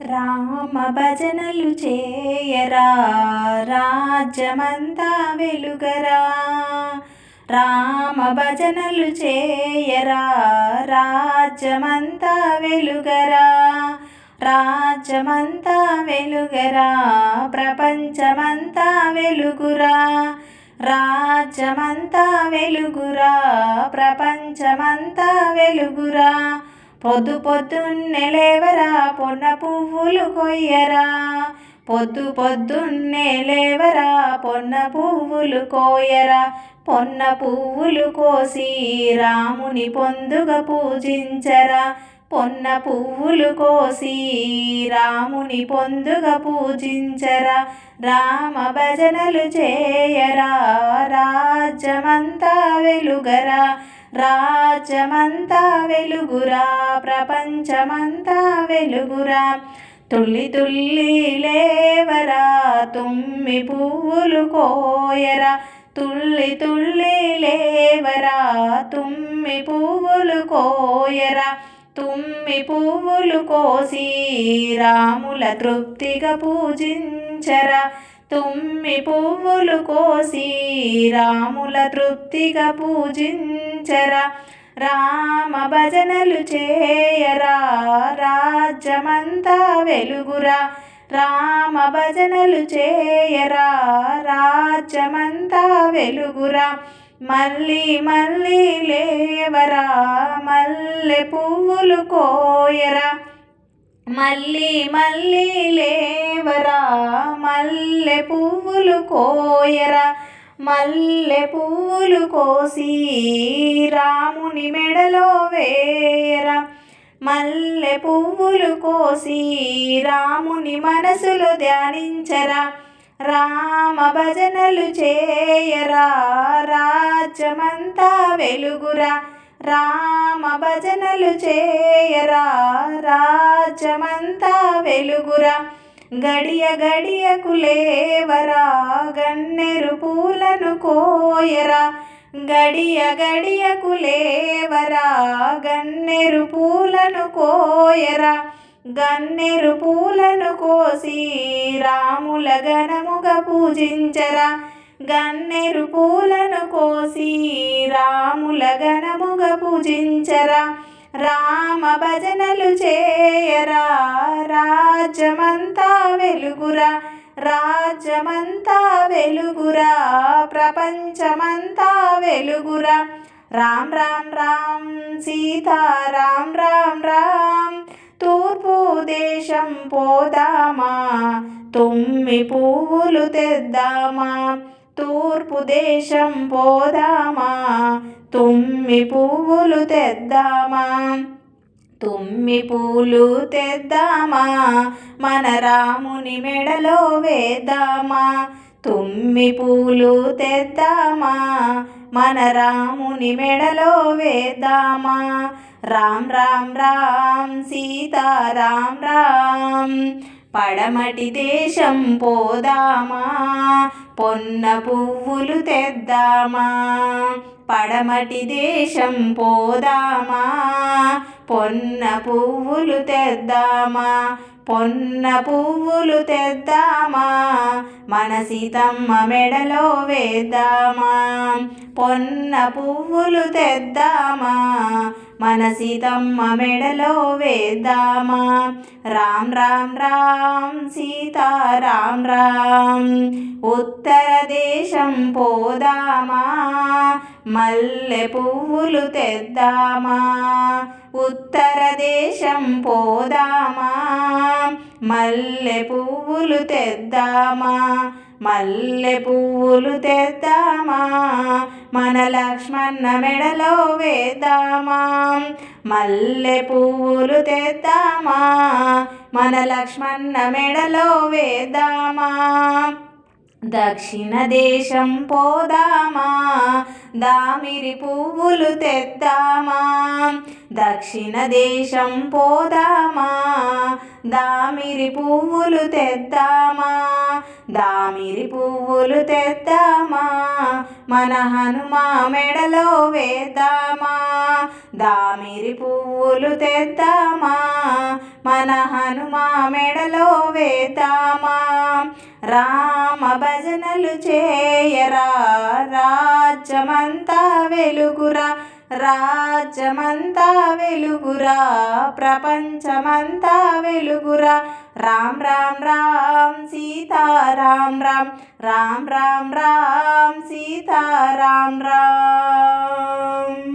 రామ భజనలు చేయరా, రాజ్యమంతా వెలుగరా. రామ భజనలు చేయరా, రాజ్యమంతా వెలుగరా. రాజ్యమంతా వెలుగరా, ప్రపంచమంతా వెలుగురా. రాజ్యమంతా వెలుగురా, ప్రపంచమంతా వెలుగురా. పొద్దు పొద్దున్నే లేవరా, పొన్న పువ్వులు కొయ్యరా. పొద్దు పొద్దున్నే లేవరా, పొన్న పువ్వులు కోయరా. పొన్న పువ్వులు కోసి రాముని పొందుగా పూజించరా. పొన్న పువ్వులు కోసి రాముని పొందుగా పూజించరా. రామ భజనలు చేయరా, రాజ్యమంతా వెలుగరా. రాజ్యమంతా వెలుగురా, ప్రపంచమంతా వెలుగురా. తుల్లి తుల్లి లేవరా, తుమ్మి పువ్వులు కోయరా. తుల్లి తుల్లి లేవరా, తుమ్మి పువ్వులు కోయరా. తుమ్మి పువ్వులు కోసి రాముల తృప్తిగా పూజించరా. తుమ్మి పువ్వులు కోసి రాముల తృప్తిగా పూజించరా. రామ భజనలు చేయరా, రాజ్యమంతా వెలుగురా. రామ భజనలు చేయరా, రాజ్యమంతా వెలుగురా. మళ్ళీ మళ్ళీ లేవరా, మల్లె పువ్వులు కోయరా. మళ్ళీ మళ్ళీ లేవరా, మల్లె పువ్వులు కోయరా. మల్లె పువ్వులు కోసి రాముని మెడలో వేయరా. మల్లె పువ్వులు కోసి రాముని మనసులో ధ్యానించరా. రామ భజనలు చేయరా, రాజ్యమంతా వెలుగురా. రామ భజనలు చేయరా, రాజ్యమంతా వెలుగురా. గడియ గడియకు లేవరా, గన్నేరు పూలను కోయరా. గడియ గడియకు లేవరా, గన్నేరు పూలను కోయరా. గన్నేరు పూలను కోసి రాముల ఘనముగా పూజించరా. గన్నేరు పూలను కోసి రాముల ఘనముగా పూజించరా. రామ భజనలు చేయరా, రాజ్యమంతా వెలుగురా. రాజ్యమంతా వెలుగురా, ప్రపంచమంతా వెలుగురా. రామ్ రామ్ రామ్ సీతా రామ్ రామ్ రామ్. తూర్పు దేశం పోదామా, తుమ్మి పువ్వులు తెద్దామా. తూర్పు దేశం పోదామా, తుమ్మి పువ్వులు తెద్దామా. తుమ్మి పూలు తెద్దామా, మన రాముని మెడలో వేద్దామా. తుమ్మి పూలు తెద్దామా, మన రాముని మెడలో వేద్దామా. రామ్ రామ్ రామ్ సీతా రామ్ రామ్. పడమటి దేశం పోదామా, పొన్న పువ్వులు తెద్దామా. పడమటి దేశం పోదామా, పొన్న పువ్వులు తెద్దామా. పొన్న పువ్వులు తెద్దామా, మన సీతమ్మ మెడలో వేద్దామా. పొన్న పువ్వులు తెద్దామా, మన సీతమ్మ మెడలో వేద్దామా. రామ్ రామ్ రామ్ సీతా రామ్ రామ్. ఉత్తర దేశం పోదామా, మల్లె పువ్వులు తెద్దామా. ఉత్తర దేశం పోదామా, మల్లె పువ్వులు తెద్దామా. మల్లె పువ్వులు తెద్దామా, మన లక్ష్మణ మెడలో వేద్దామా. మల్లె పువ్వులు తెద్దామా, మన లక్ష్మణ మెడలో వేద్దామా. దక్షిణ దేశం పోదామా, దామిరి పువ్వులు తెద్దామా దక్షిణ దేశం పోదామా దామిరి పువ్వులు తెద్దామా దామిరి పువ్వులు తెద్దామా మన హనుమా మెడలో వేద్దామా దామిరి పువ్వులు తెద్దామా మన హనుమా మెడలో వేద్దామా రామ భజనలు చేయరా రాజ్యమంతా వెలుగురా రాజ్యమంతా వెలుగురా ప్రపంచమంతా వెలుగురా రామ్ రామ్ రామ్ సీతారాం రామ్ రామ్ రామ్ రామ్ సీతారాం రామ్